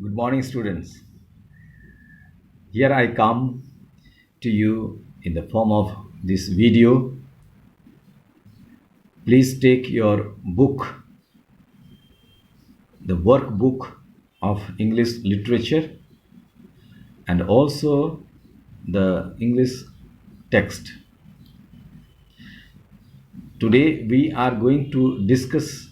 Good morning, students. Here I come to you in the form of this video. Please take your book, the workbook of English literature, and also the English text. Today we are going to discuss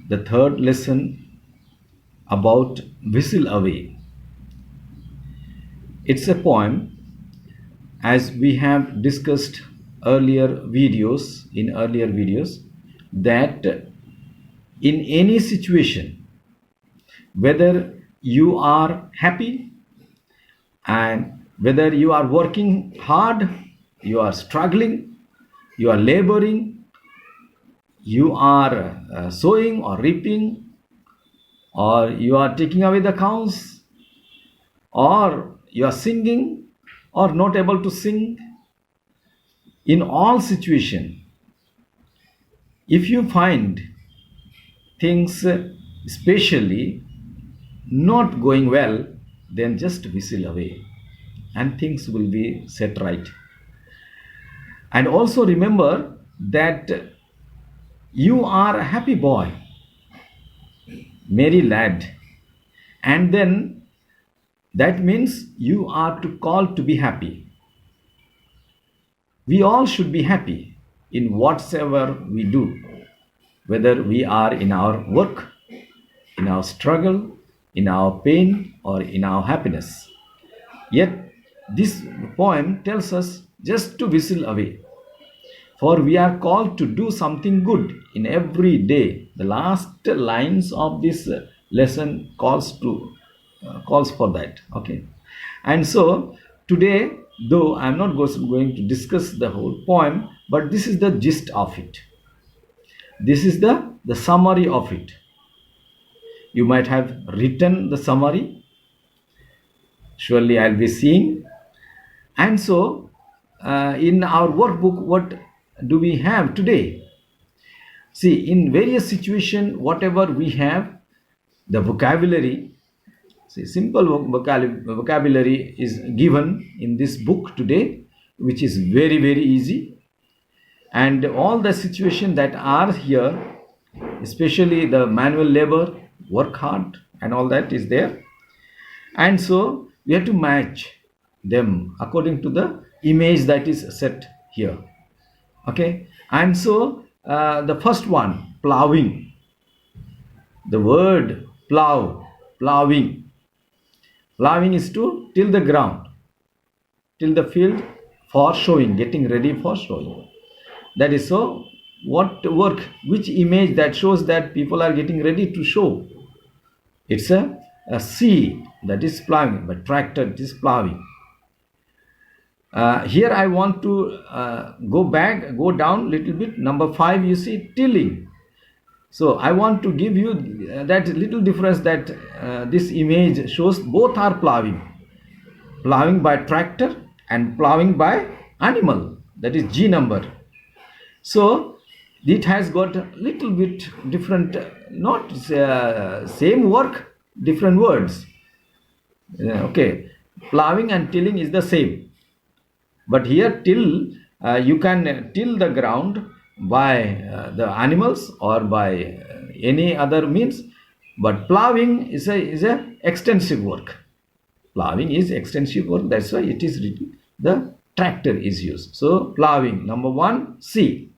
the third lesson about Whistle Away. It's a poem as we have discussed in earlier videos that in any situation, whether you are happy and whether you are working hard, you are struggling, you are laboring, you are sowing or reaping, or you are taking away the cows, or you are singing or not able to sing, in all situation, if you find things especially not going well, then just whistle away and things will be set right. And also remember that you are a happy boy, merry lad, and then that means you are to call to be happy. We all should be happy in whatsoever we do, whether we are in our work, in our struggle, in our pain, or in our happiness. Yet, this poem tells us just to whistle away. For we are called to do something good in every day. The last lines of this lesson calls for that. Okay, and so today, though I am not going to discuss the whole poem, but this is the gist of it. This is the summary of it. You might have written the summary. Surely I'll be seeing. And so, in our workbook, what do we have today? See, in various situations, whatever we have, the vocabulary, see, simple vocabulary is given in this book today, which is very, very easy. And all the situations that are here, especially the manual labor, work hard, and all that is there. And so we have to match them according to the image that is set here. Okay, and so the first one, plowing. The word plowing is to till the ground, till the field for sowing, getting ready for sowing. That is so. What work, which image that shows that people are getting ready to sow? It's a C, that is plowing, but tractor, it is plowing. Here I want to go down little bit. Number 5, you see tilling. So I want to give you that little difference that this image shows. Both are plowing by tractor and plowing by animal, that is G number. So it has got a little bit different, not same work, different words. Okay, plowing and tilling is the same, but here till, you can till the ground by the animals or by any other means, but plowing is a extensive work. Plowing is extensive work, that's why it is written the tractor is used. So plowing, number 1, C.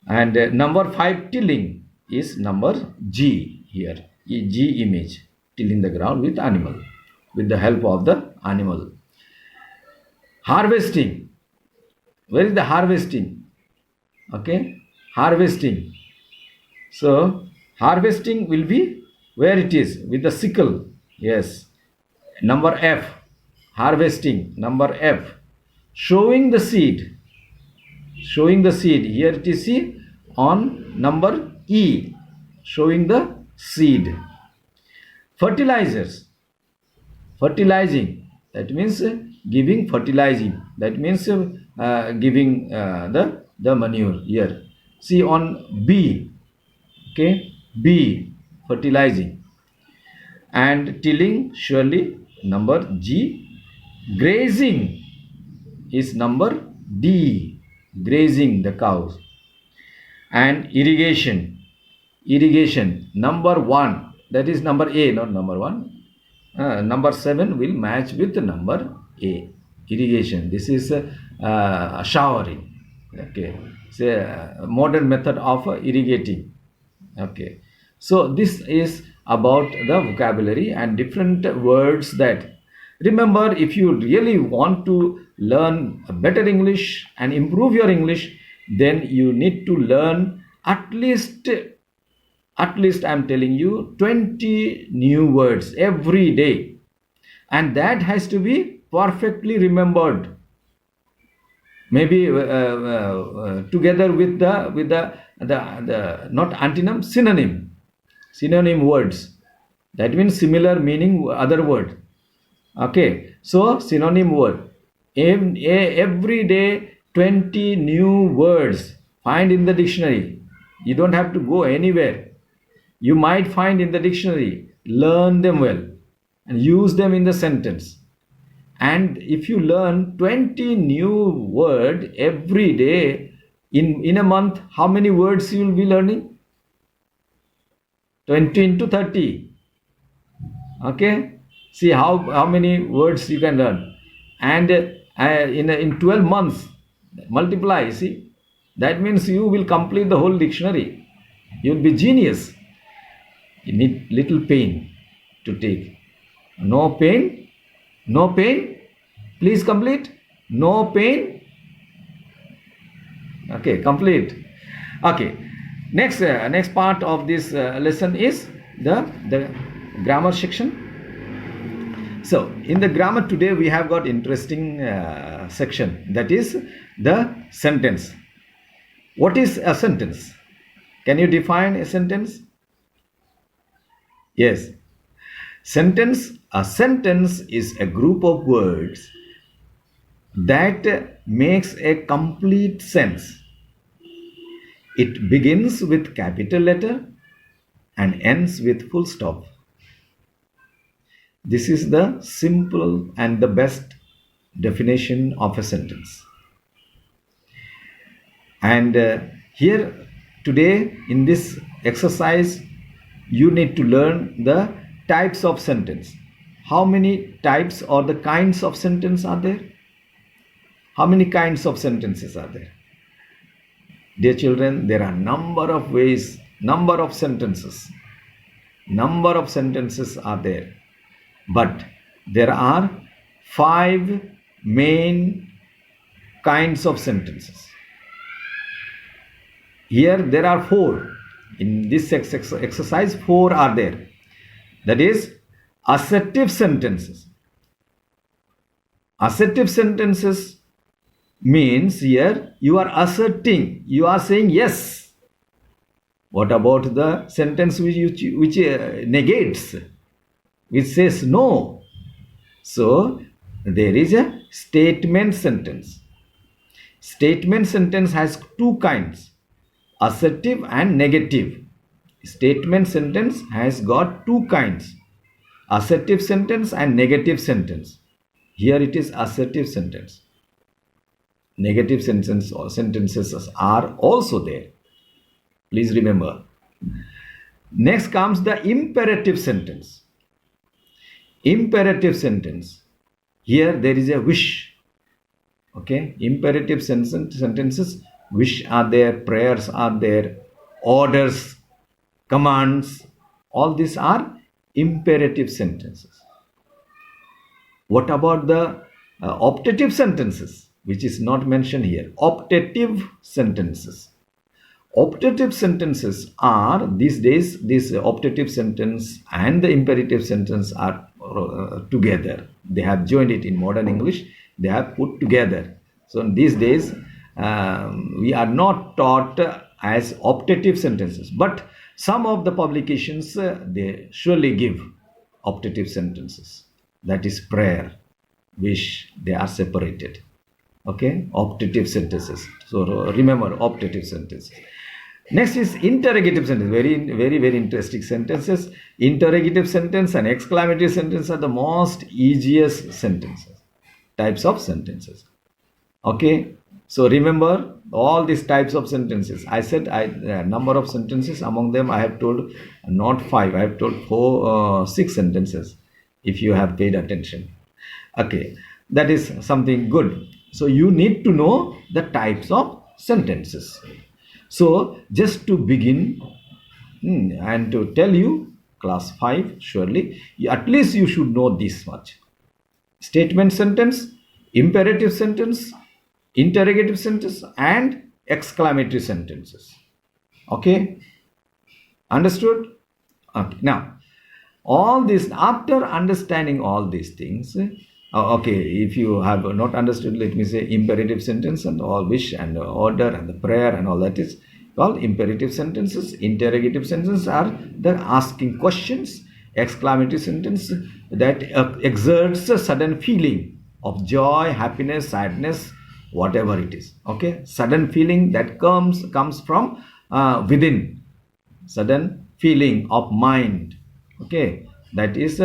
And number 5, tilling, is number G here. G image, tilling the ground with animal, with the help of the animal. Harvesting, where is the harvesting? Okay, harvesting. So harvesting will be where it is, with the sickle. Yes, number F, harvesting, number F. Sowing the seed, here it is C on number E, showing the seed. Fertilizers, fertilizing, that means giving, fertilizing, that means giving the manure here. See on B, okay, B, fertilizing. And tilling, surely, number G. Grazing is number D. Grazing the cows. And irrigation, number 1. That is number A, not number 1. Number 7 will match with number A. Irrigation. This is showering. Okay. It's a modern method of irrigating. Okay. So this is about the vocabulary and different words that. Remember, if you really want to learn a better English and improve your English, then you need to learn at least I'm telling you 20 new words every day, and that has to be perfectly remembered, maybe together with the not antonym, synonym words. That means similar meaning other word. Okay, so synonym word. Every day 20 new words find in the dictionary. You don't have to go anywhere. You might find in the dictionary. Learn them well and use them in the sentence. And if you learn 20 new words every day, in a month, how many words you will be learning? 20 into 30. Okay, see how many words you can learn. And in 12 months, multiply, see, that means you will complete the whole dictionary. You will be genius. You need little pain to take. No pain, please complete. No pain. Okay, complete. Okay, next part of this lesson is the grammar section. So in the grammar today we have got interesting section, that is the sentence. What is a sentence? Can you define a sentence? Yes. A sentence is a group of words that makes a complete sense. It begins with capital letter and ends with full stop. This is the simple and the best definition of a sentence. And here today in this exercise, you need to learn the types of sentence. How many types or the kinds of sentence are there? How many kinds of sentences are there? Dear children, there are number of ways, number of sentences are there. But there are 5 main kinds of sentences. Here there are 4. In this exercise, 4 are there. That is assertive sentences. Assertive sentences means here you are asserting, you are saying yes. What about the sentence which negates, which says no? So there is a statement sentence. Statement sentence has 2 kinds, assertive and negative. Statement sentence has got 2 kinds, assertive sentence and negative sentence. Here it is assertive sentence. Negative sentence or sentences are also there. Please remember. Next comes the imperative sentence. Imperative sentence. Here there is a wish. Okay, imperative sentences, wish are there, prayers are there, orders, commands, all these are imperative sentences. What about the optative sentences, which is not mentioned here? Optative sentences. Optative sentences are, these days, this optative sentence and the imperative sentence are together. They have joined it in modern English. They have put together. So these days, we are not taught as optative sentences, but some of the publications, they surely give optative sentences. That is prayer, wish, they are separated. Okay, optative sentences. So remember optative sentences. Next is interrogative sentence. Very interesting sentences. Interrogative sentence and exclamatory sentence are the most easiest sentences, types of sentences. Okay, so remember all these types of sentences. I said number of sentences. Among them, I have told not 5. I have told 6 sentences. If you have paid attention, okay, that is something good. So you need to know the types of sentences. So just to begin, and to tell you, class 5, surely at least you should know this much: statement sentence, imperative sentence, interrogative sentence, and exclamatory sentences. Okay, understood? Okay, now all this, after understanding all these things, okay, if you have not understood, let me say imperative sentence and all wish and order and the prayer and all that is called imperative sentences. Interrogative sentences are the asking questions. Exclamatory sentence that exerts a sudden feeling of joy, happiness, sadness, whatever it is. Okay, sudden feeling that comes from within, sudden feeling of mind. Okay, that is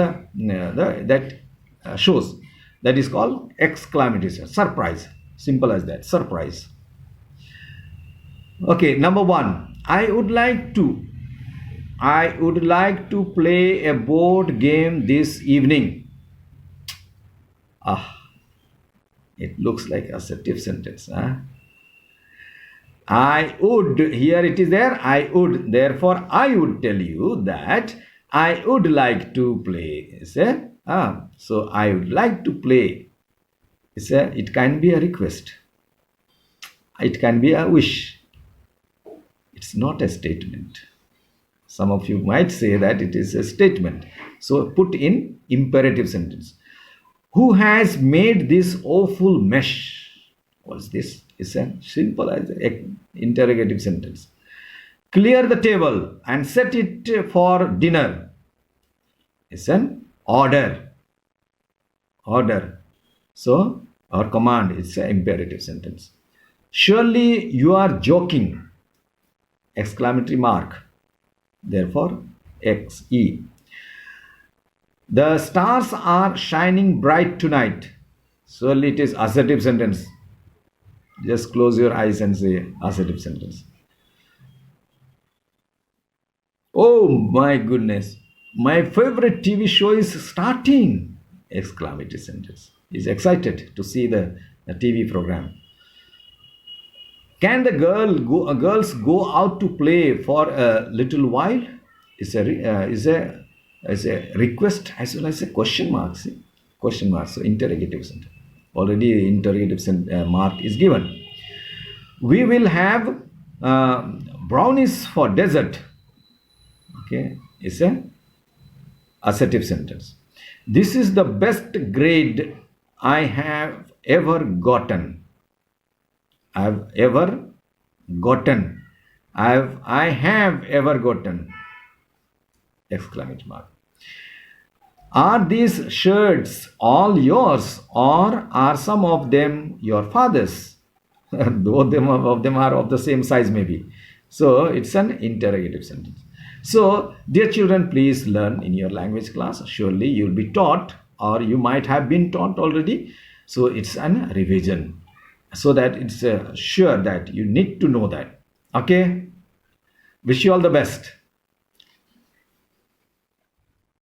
shows, that is called exclamatory surprise. Simple as that, surprise. Okay, number 1, I would like to play a board game this evening. It looks like assertive sentence, huh? I would, here it is there, I would, therefore I would tell you that I would like to play. So I would like to play. It can be a request. It can be a wish. It's not a statement. Some of you might say that it is a statement. So put in imperative sentence. Who has made this awful mess? What's this? It's a simple as an interrogative sentence. Clear the table and set it for dinner. It's an order. Order. So, or command, it's an imperative sentence. Surely you are joking. Exclamatory mark. Therefore, XE. The stars are shining bright tonight. Surely it is assertive sentence. Just close your eyes and say assertive sentence. Oh my goodness, my favorite TV show is starting! Exclamatory sentence. He's excited to see the TV program. Can the girls go out to play for a little while? Is a request as well as a question mark. See? Question mark. So interrogative sentence. Already interrogative mark is given. We will have brownies for dessert. Okay, is a assertive sentence. This is the best grade I have ever gotten. I have ever gotten. I have ever gotten. Exclamation mark. Are these shirts all yours, or are some of them your father's? Both of them are of the same size maybe. So it's an interrogative sentence. So dear children, please learn in your language class. Surely you'll be taught, or you might have been taught already. So it's an revision, so that it's sure that you need to know that. Okay, wish you all the best.